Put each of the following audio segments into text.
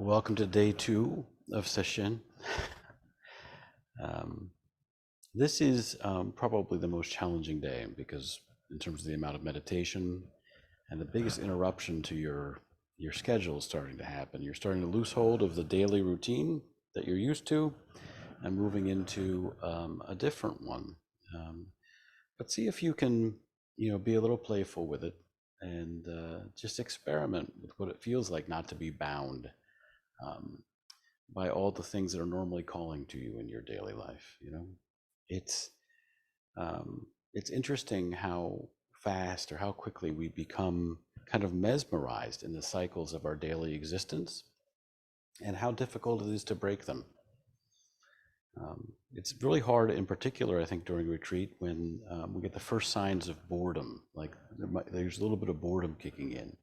Welcome to day 2 of Sesshin. This is probably the most challenging day because in terms of the amount of meditation and the biggest interruption to your schedule is starting to happen. You're starting to lose hold of the daily routine that you're used to and moving into a different one. But see if you can, be a little playful with it and just experiment with what it feels like not to be bound by all the things that are normally calling to you in your daily life. It's interesting how fast or how quickly we become kind of mesmerized in the cycles of our daily existence and how difficult it is to break them. It's really hard, in particular, I think, during retreat when we get the first signs of boredom, like there's a little bit of boredom kicking in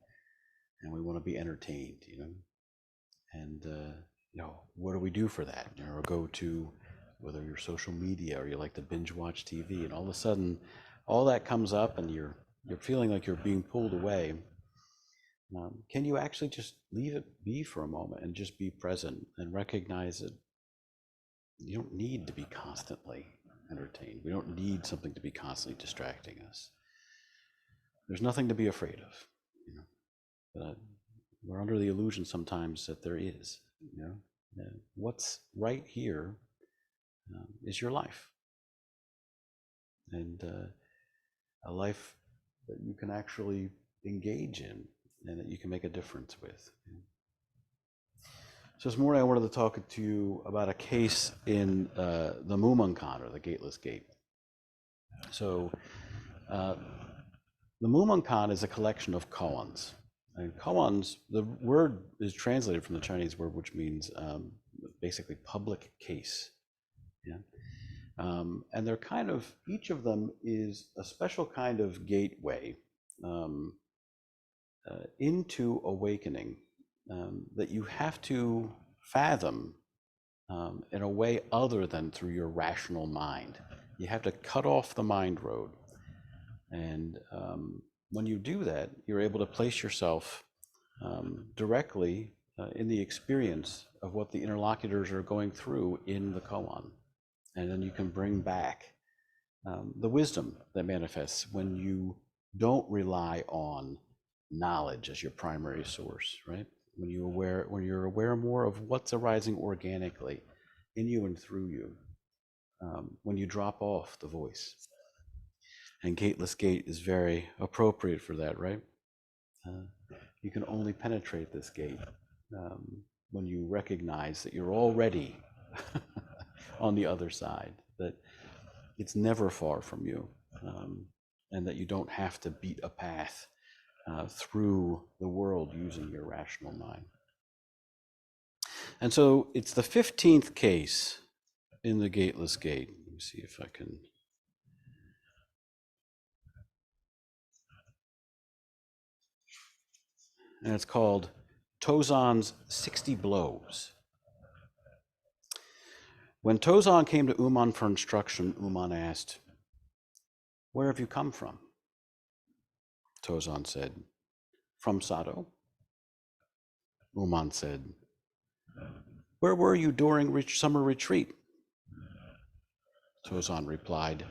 and we want to be entertained, and what do we do for that? Or go to whether you're social media or you like to binge watch TV, and all of a sudden all that comes up and you're feeling like you're being pulled away. Can you actually just leave it be for a moment and just be present and recognize that you don't need to be constantly entertained. We don't need something to be constantly distracting us. There's nothing to be afraid of, but we're under the illusion sometimes that there is. What's right here is your life, and a life that you can actually engage in and that you can make a difference with. So this morning I wanted to talk to you about a case in the Mumonkan, or the Gateless Gate. So the Mumonkan is a collection of koans. And koans, the word is translated from the Chinese word, which means basically public case. And they're kind of, each of them is a special kind of gateway into awakening that you have to fathom in a way other than through your rational mind. You have to cut off the mind road. And when you do that, you're able to place yourself directly in the experience of what the interlocutors are going through in the koan. And then you can bring back the wisdom that manifests when you don't rely on knowledge as your primary source, right? When you're aware more of what's arising organically in you and through you, when you drop off the voice. And Gateless Gate is very appropriate for that, right? You can only penetrate this gate when you recognize that you're already on the other side, that it's never far from you, and that you don't have to beat a path through the world using your rational mind. And so it's the 15th case in the Gateless Gate. Let me see if I can. And it's called Tōzan's 60 Blows. When Tōzan came to Unmon for instruction, Unmon asked, "Where have you come from?" Tōzan said, "From Sado." Unmon said, "Where were you during summer retreat?" Tōzan replied,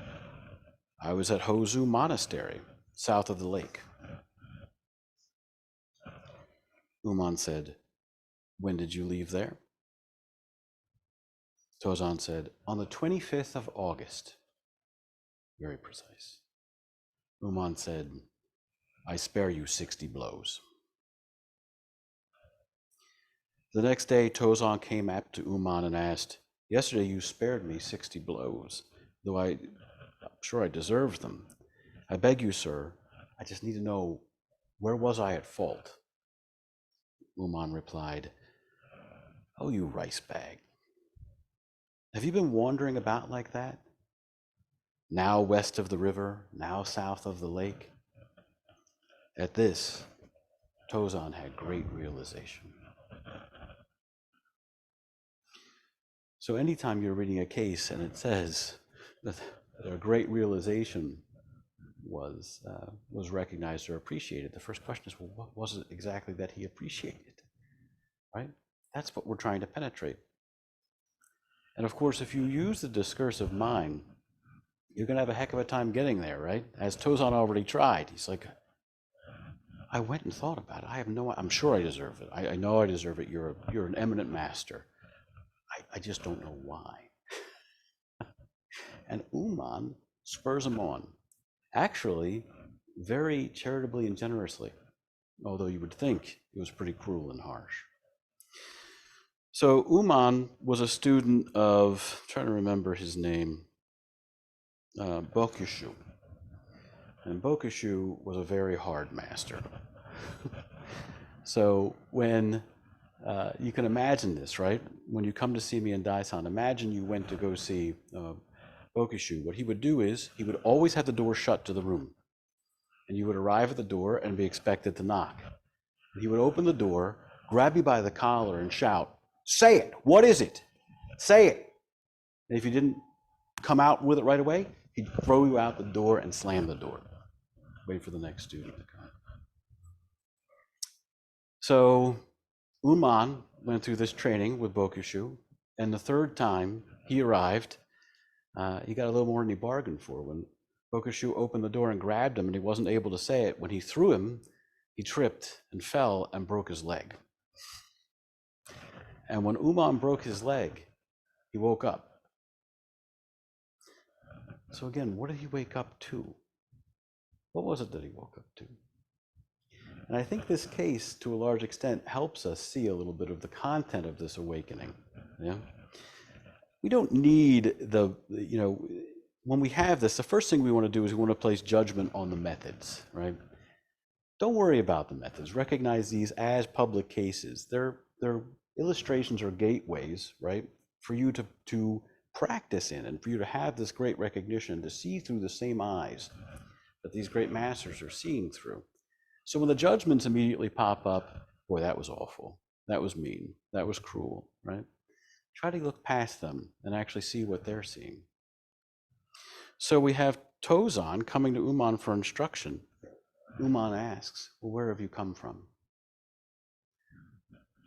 "I was at Hōzu Monastery, south of the lake." Unmon said, "When did you leave there?" Tōzan said, "On the 25th of August. Very precise. Unmon said, "I spare you 60 blows." The next day, Tōzan came up to Unmon and asked, "Yesterday you spared me 60 blows, though I'm sure I deserved them. I beg you, sir, I just need to know, where was I at fault?" Unmon replied, "Oh, you ricebag. Have you been wandering about like that? Now west of the river, now south of the lake?" At this, Tōzan had great realization. So anytime you're reading a case and it says that a great realization was recognized or appreciated, the first question is, well, what was it exactly that he appreciated, right? That's what we're trying to penetrate. And of course, if you use the discursive mind, you're going to have a heck of a time getting there, right? As Tozan already tried. He's like, I went and thought about it. I have no, I'm sure I deserve it. I know I deserve it. You're an eminent master. I just don't know why. And Unmon spurs him on, actually, very charitably and generously, although you would think it was pretty cruel and harsh. So Unmon was a student of, I'm trying to remember his name, Bokushu. And Bokushu was a very hard master. So when, you can imagine this, right? When you come to see me in Daisan, imagine you went to go see Bokushu. What he would do is, he would always have the door shut to the room. And you would arrive at the door and be expected to knock. And he would open the door, grab you by the collar and shout, "Say it, what is it? Say it." And if you didn't come out with it right away, he'd throw you out the door and slam the door. Wait for the next student to come. So Unmon went through this training with Bokushu, and the third time he arrived, he got a little more than he bargained for. When Bokushu opened the door and grabbed him and he wasn't able to say it, when he threw him, he tripped and fell and broke his leg. And when Unmon broke his leg, he woke up. So again, what did he wake up to? What was it that he woke up to? And I think this case, to a large extent, helps us see a little bit of the content of this awakening. Yeah? We don't need the, when we have this, the first thing we want to do is we want to place judgment on the methods, right? Don't worry about the methods. Recognize these as public cases. They're illustrations or gateways, right, for you to practice in and for you to have this great recognition, to see through the same eyes that these great masters are seeing through. So when the judgments immediately pop up, boy, that was awful, that was mean, that was cruel, right? Try to look past them and actually see what they're seeing. So we have Tozan coming to Unmon for instruction. Unmon asks, well, where have you come from?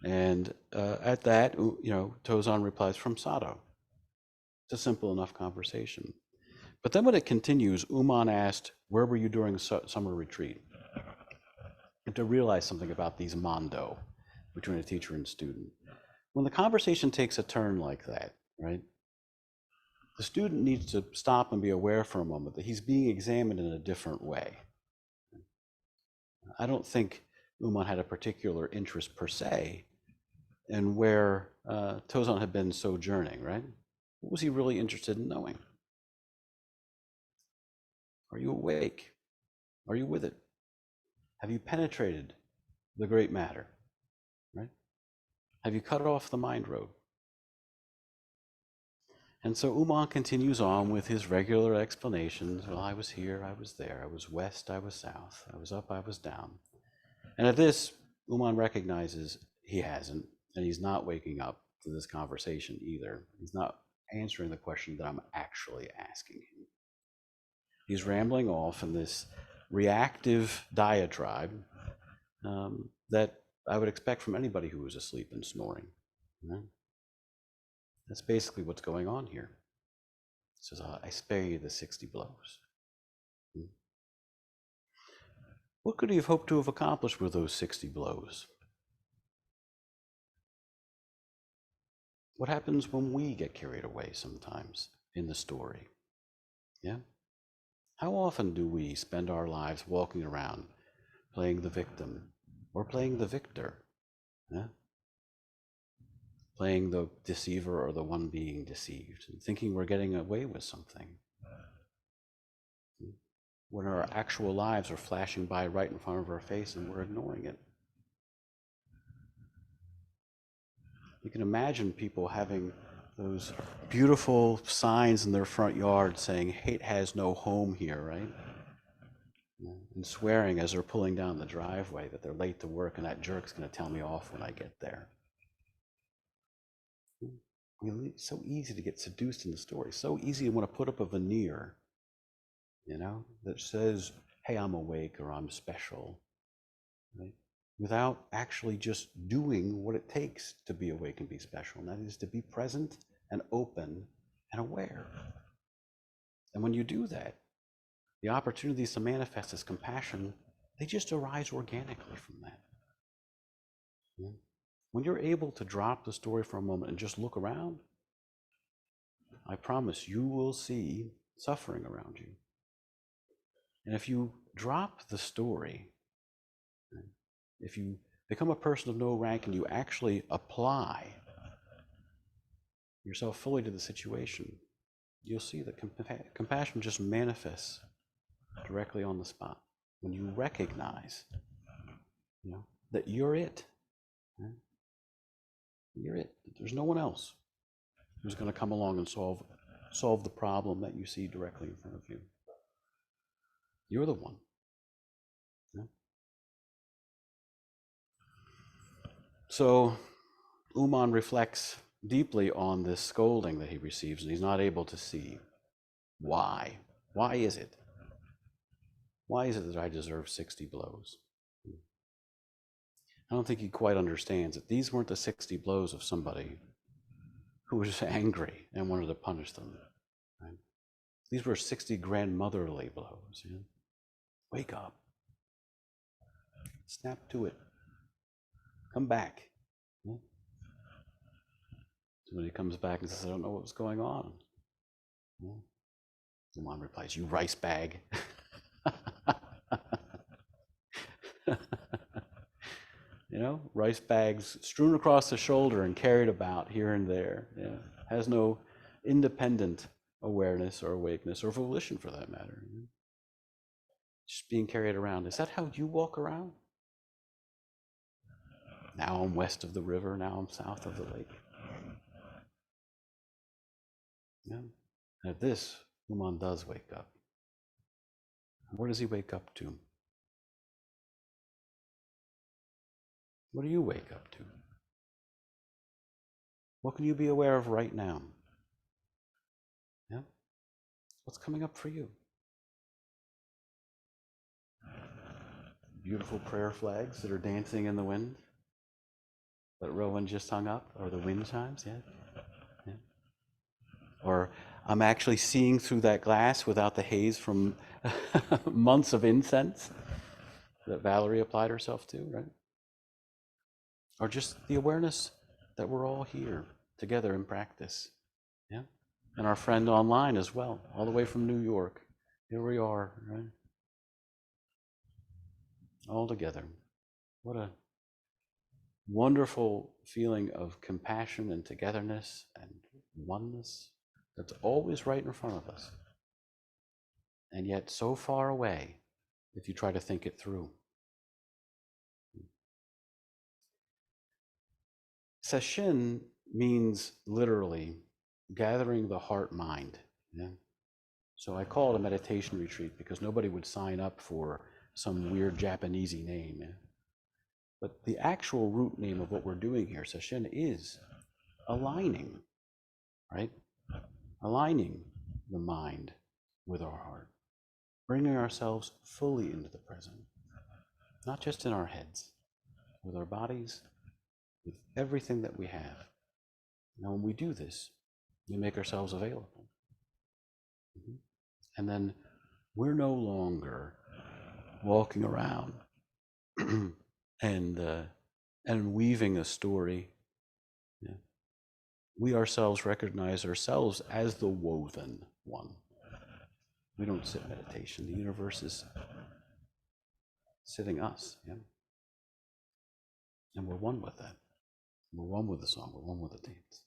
And at that, Tozan replies, from Sado. It's a simple enough conversation. But then when it continues, Unmon asked, where were you during summer retreat? And to realize something about these mondo between a teacher and student. When the conversation takes a turn like that, right, the student needs to stop and be aware for a moment that he's being examined in a different way. I don't think Unmon had a particular interest per se in where Tozan had been sojourning, right? What was he really interested in knowing? Are you awake? Are you with it? Have you penetrated the great matter, right? Have you cut off the mind road? And so Unmon continues on with his regular explanations. Well, I was here, I was there, I was west, I was south, I was up, I was down. And at this, Unmon recognizes he hasn't, and he's not waking up to this conversation either. He's not answering the question that I'm actually asking him. He's rambling off in this reactive diatribe that I would expect from anybody who was asleep and snoring. Right? That's basically what's going on here. It says, I spare you the 60 blows. What could he have hoped to have accomplished with those 60 blows? What happens when we get carried away sometimes in the story? Yeah? How often do we spend our lives walking around playing the victim or playing the victor? Yeah? Playing the deceiver or the one being deceived, and thinking we're getting away with something, when our actual lives are flashing by right in front of our face and we're ignoring it. You can imagine people having those beautiful signs in their front yard saying, hate has no home here, right? And swearing as they're pulling down the driveway that they're late to work and that jerk's going to tell me off when I get there. It's so easy to get seduced in the story, so easy to want to put up a veneer, that says, hey, I'm awake or I'm special. Right? without actually just doing what it takes to be awake and be special, and that is to be present and open and aware. And when you do that, the opportunities to manifest as compassion, they just arise organically from that. When you're able to drop the story for a moment and just look around, I promise you will see suffering around you. And if you drop the story, if you become a person of no rank and you actually apply yourself fully to the situation, you'll see that compassion just manifests directly on the spot. When you recognize, that you're it. You're it. There's no one else who's going to come along and solve the problem that you see directly in front of you. You're the one. So Unmon reflects deeply on this scolding that he receives, and he's not able to see why. Why is it? Why is it that I deserve 60 blows? I don't think he quite understands that these weren't the 60 blows of somebody who was angry and wanted to punish them. Right? These were 60 grandmotherly blows. Wake up. Snap to it. Come back. Somebody comes back and says, I don't know what was going on. The mom replies, you rice bag. Rice bags strewn across the shoulder and carried about here and there. Has no independent awareness or awakeness or volition for that matter. Just being carried around. Is that how you walk around? Now I'm west of the river, now I'm south of the lake. And at this, Unmon does wake up. What does he wake up to? What do you wake up to? What can you be aware of right now? What's coming up for you? Beautiful prayer flags that are dancing in the wind that Rowan just hung up, or the wind chimes, yeah. Or I'm actually seeing through that glass without the haze from months of incense that Valerie applied herself to, right? Or just the awareness that we're all here together in practice, and our friend online as well, all the way from New York. Here we are, right? All together. What a wonderful feeling of compassion and togetherness and oneness that's always right in front of us, and yet so far away if you try to think it through. Sesshin means literally gathering the heart-mind. So I call it a meditation retreat because nobody would sign up for some weird Japanesey name. But the actual root name of what we're doing here, Sesshin, is aligning, right? Aligning the mind with our heart, bringing ourselves fully into the present, not just in our heads, with our bodies, with everything that we have. Now, when we do this, we make ourselves available. And then we're no longer walking around and weaving a story. We ourselves recognize ourselves as the woven one. We don't sit meditation. The universe is sitting us. And we're one with that. We're one with the song. We're one with the dance.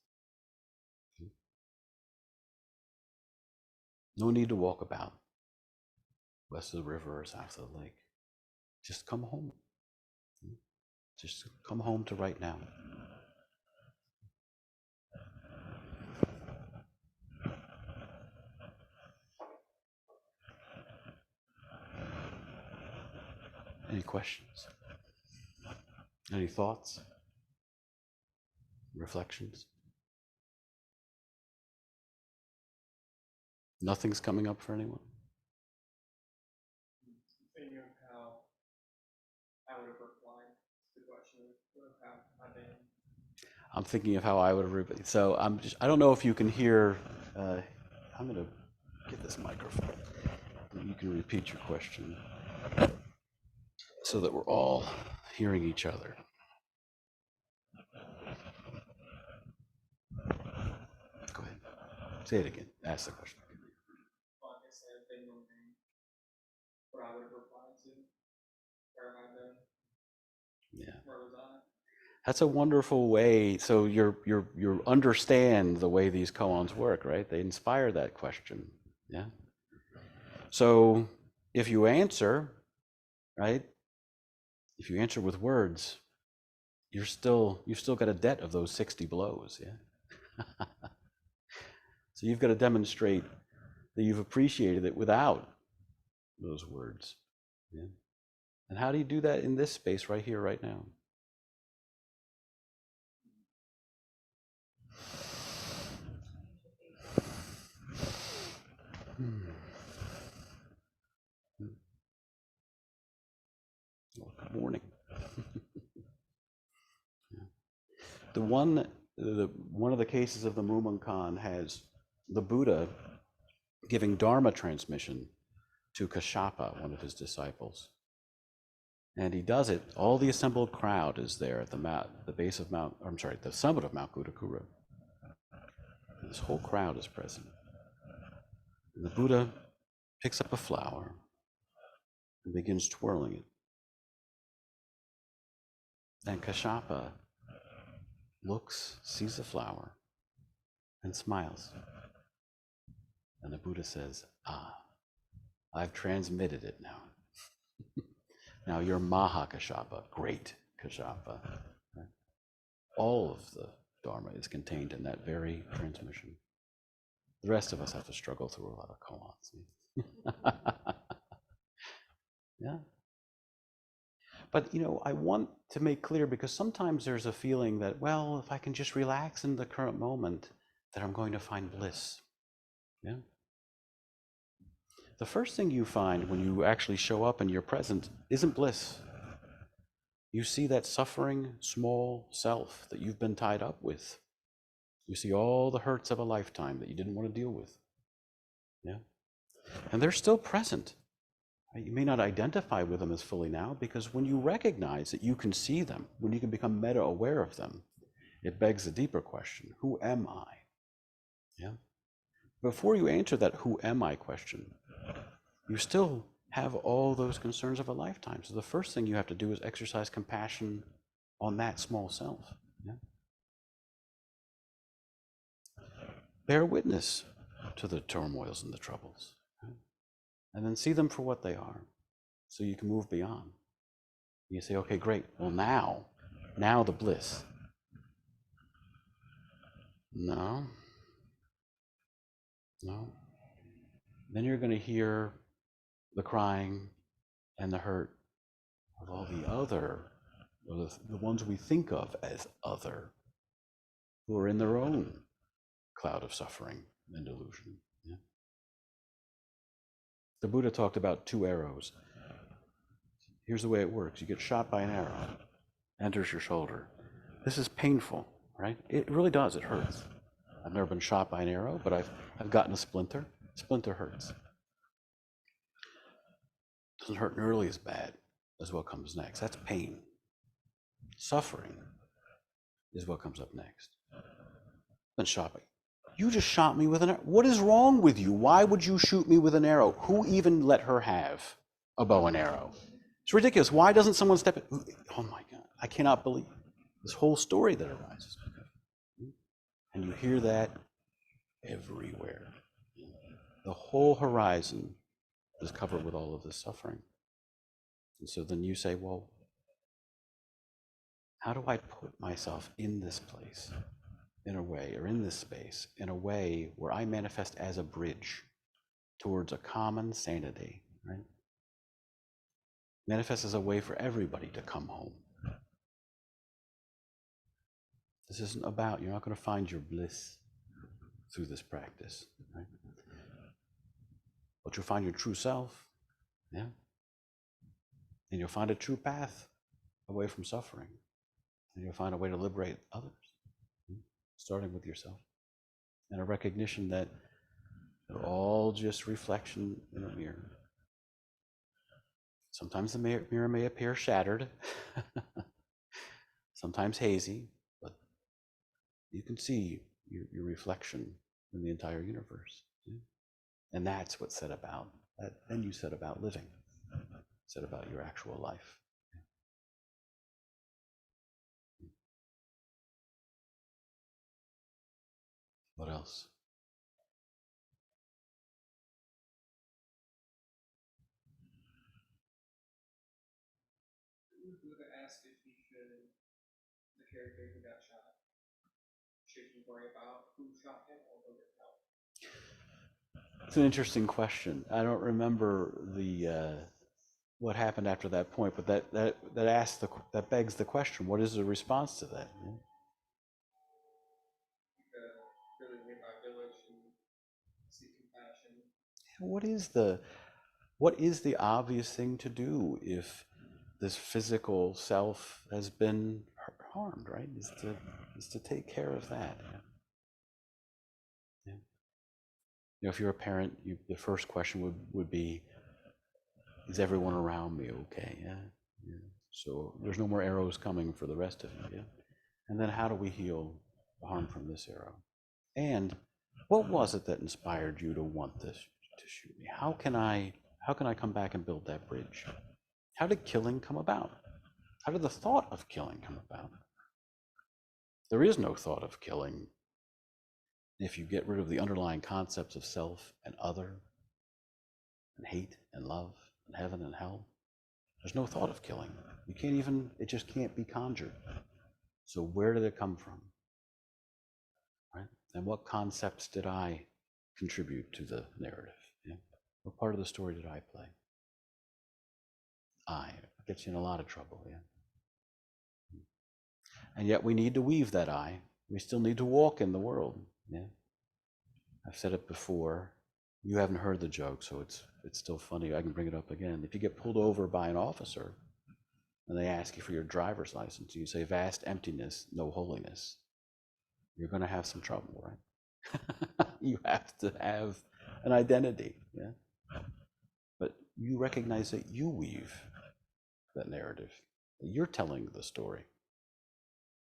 No need to walk about west of the river or south of the lake. Just come home. Just come home to right now. Any questions? Any thoughts? Reflections? Nothing's coming up for anyone? Thinking of how I would have replied I'm thinking of how I would have. So I don't know if you can hear. I'm going to get this microphone. You can repeat your question so that we're all hearing each other. Go ahead. Say it again. Ask the question. Well, I guess I've been wondering what I would have replied to. Where have I been? Yeah. Where was I? That's a wonderful way. So you understand the way these koans work, right? They inspire that question. Yeah. So if you answer, right? If you answer with words, you've still got a debt of those 60 blows. Yeah. So you've got to demonstrate that you've appreciated it without those words. Yeah. And how do you do that in this space right here, right now? Well, good morning. One of the cases of the Mumonkan has the Buddha giving Dharma transmission to Kashyapa, one of his disciples. And he does it, all the assembled crowd is there at the summit of Mount Gudakura. This whole crowd is present. And the Buddha picks up a flower and begins twirling it. And Kashyapa looks, sees the flower, and smiles. And the Buddha says, I've transmitted it now. Now you're Maha Kashyapa, great Kashyapa. Right? All of the Dharma is contained in that very transmission. The rest of us have to struggle through a lot of koans. Yeah. But I want to make clear, because sometimes there's a feeling that, well, if I can just relax in the current moment, that I'm going to find bliss. Yeah. The first thing you find when you actually show up and you're present isn't bliss. You see that suffering small self that you've been tied up with. You see all the hurts of a lifetime that you didn't want to deal with. Yeah. And they're still present. You may not identify with them as fully now, because when you recognize that you can see them, when you can become meta aware of them, it begs a deeper question: who am I? Yeah. Before you answer that who am I question, you still have all those concerns of a lifetime. So the first thing you have to do is exercise compassion on that small self. Yeah. Bear witness to the turmoils and the troubles. Right? And then see them for what they are, so you can move beyond. You say, okay, great. Well, now the bliss. No. Then you're going to hear the crying and the hurt of all the other, or the ones we think of as other, who are in their own cloud of suffering and delusion. Yeah? The Buddha talked about 2 arrows. Here's the way it works. You get shot by an arrow, enters your shoulder. This is painful, right? It really does. It hurts. I've never been shot by an arrow, but I've gotten a splinter. Splinter hurts. Doesn't hurt nearly as bad as what comes next. That's pain. Suffering is what comes up next. Been shot by. You just shot me with an arrow. What is wrong with you? Why would you shoot me with an arrow? Who even let her have a bow and arrow? It's ridiculous. Why doesn't someone step in? Oh my God, I cannot believe this whole story that arises. And you hear that everywhere. The whole horizon is covered with all of this suffering. And so then you say, well, how do I put myself in this place, in a way, or in this space, in a way where I manifest as a bridge towards a common sanity, right? Manifest as a way for everybody to come home. This isn't about, you're not going to find your bliss through this practice, right? But you'll find your true self, yeah? And you'll find a true path away from suffering. and you'll find a way to liberate others, starting with yourself. And a recognition that they're all just reflection in a mirror. Sometimes the mirror may appear shattered, sometimes hazy, but you can see your reflection in the entire universe. And that's what's said about that. Then you said about living, said about your actual life. What else? Buddha asked if he should, the character who got shot, should he worry about who shot him or go get help? It's an interesting question. I don't remember the what happened after that point, but that begs the question: what is the response to that? Yeah? Really nearby village and seek compassion. What is the obvious thing to do if this physical self has been harmed? Right? Is to take care of that. Yeah. Yeah. You know, if you're a parent, the first question would be, is everyone around me okay? Yeah. Yeah. So there's no more arrows coming for the rest of you. Yeah. And then how do we heal the harm from this arrow? And what was it that inspired you to want this to shoot me? How can I come back and build that bridge? How did killing come about? How did the thought of killing come about? There is no thought of killing if you get rid of the underlying concepts of self and other and hate and love and heaven and hell. There's no thought of killing. You can't even, it just can't be conjured. So where did it come from? Right? And what concepts did I contribute to the narrative? Yeah? What part of the story did I play? It gets you in a lot of trouble, yeah. And yet we need to weave that I. We still need to walk in the world, yeah. I've said it before. You haven't heard the joke, so it's still funny. I can bring it up again. If you get pulled over by an officer and they ask you for your driver's license, you say vast emptiness, no holiness, you're going to have some trouble, right? You have to have an identity, yeah. But you recognize that you weave that narrative. You're telling the story.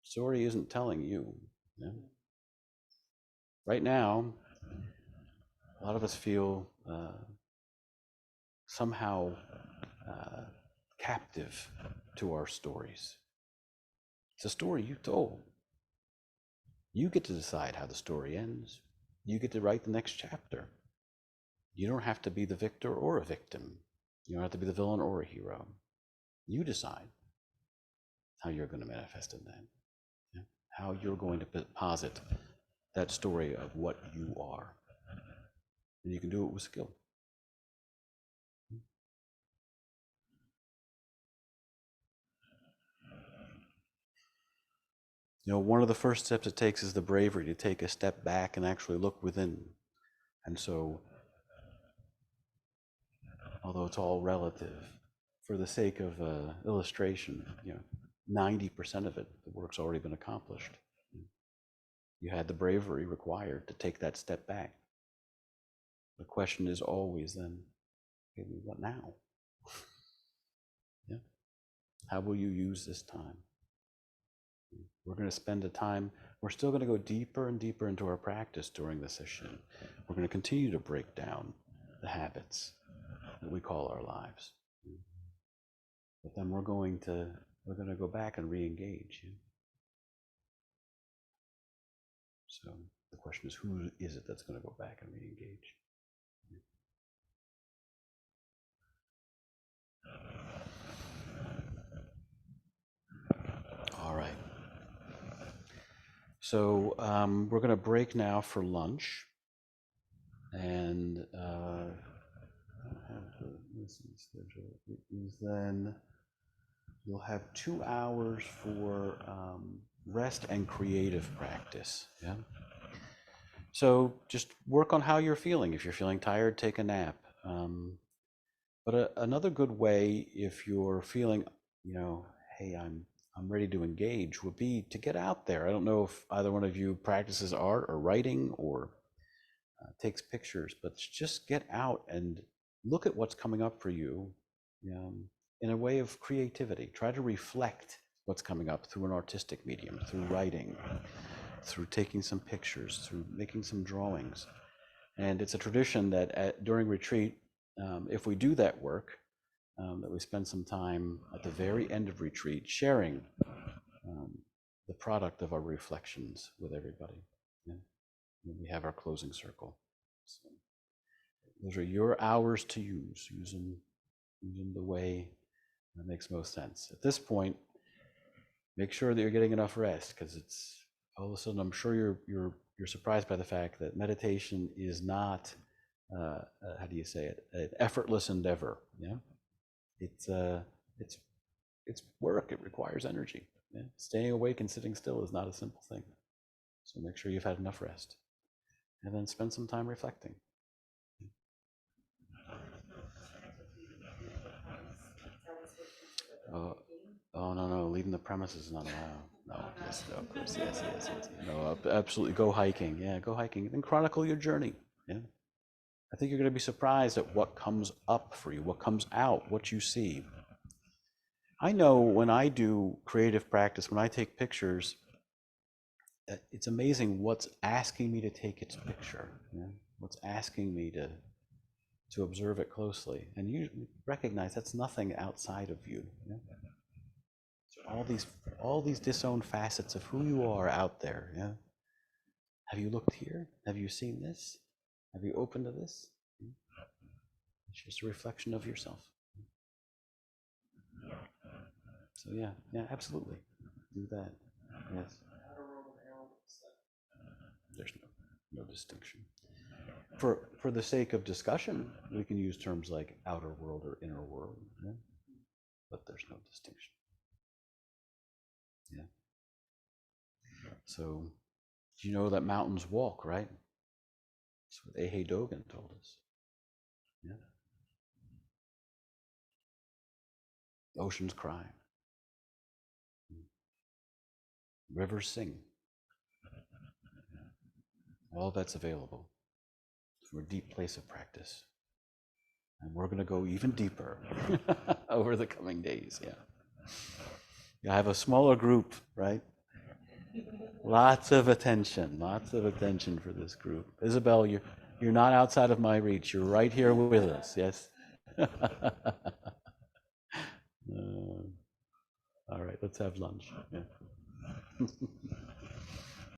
Story isn't telling you. Yeah? Right now, a lot of us feel somehow captive to our stories. It's a story you told. You get to decide how the story ends. You get to write the next chapter. You don't have to be the victor or a victim. You don't have to be the villain or a hero. You decide how you're going to manifest in that. Yeah? How you're going to posit that story of what you are. And you can do it with skill. You know, one of the first steps it takes is the bravery to take a step back and actually look within. And so, although it's all relative, for the sake of illustration, 90% of it, the work's already been accomplished. You had the bravery required to take that step back. The question is always then, okay, what now? Yeah. How will you use this time? We're going to spend a time, we're still going to go deeper and deeper into our practice during the session. We're going to continue to break down the habits that we call our lives. But then we're going to go back and re-engage. So the question is, who is it that's going to go back and re-engage? All right. So we're going to break now for lunch. And I don't have the listening schedule. It is then, you'll have 2 hours for rest and creative practice. Yeah. So just work on how you're feeling. If you're feeling tired, take a nap. But another good way, if you're feeling, hey, I'm I'm ready to engage would be to get out there. I don't know if either one of you practices art or writing or takes pictures, but just get out and look at what's coming up for you, in a way of creativity. Try to reflect what's coming up through an artistic medium, through writing, through taking some pictures, through making some drawings. And it's a tradition that during retreat, if we do that work, that we spend some time at the very end of retreat sharing the product of our reflections with everybody. Yeah? When we have our closing circle. So those are your hours to use them the way that makes most sense. At this point, make sure that you're getting enough rest, because it's all of a sudden I'm sure you're surprised by the fact that meditation is not how do you say it, an effortless endeavor. Yeah, it's work. It requires energy. Yeah? Staying awake and sitting still is not a simple thing. So make sure you've had enough rest, and then spend some time reflecting. Oh no, leaving the premises is not allowed. No, yes, no, of course, yes. No, absolutely. Go hiking. Yeah, go hiking. Then chronicle your journey. Yeah, I think you're going to be surprised at what comes up for you, what comes out, what you see. I know when I do creative practice, when I take pictures, it's amazing what's asking me to take its picture. Yeah? What's asking me to observe it closely, and you recognize that's nothing outside of you. Yeah? All these disowned facets of who you are out there. Yeah. Have you looked here? Have you seen this? Have you opened to this? It's just a reflection of yourself. So yeah, absolutely. Do that. Yes. There's no distinction. For the sake of discussion, we can use terms like outer world or inner world. Yeah? But there's no distinction. Yeah. So, you know that mountains walk, right? That's what Ehe Dogen told us. Yeah. Oceans cry. Rivers sing. All that's available for a deep place of practice. And we're going to go even deeper over the coming days. Yeah. I have a smaller group, right? Lots of attention for this group. Isabel, you're not outside of my reach. You're right here with us. Yes. All right, let's have lunch. Yeah.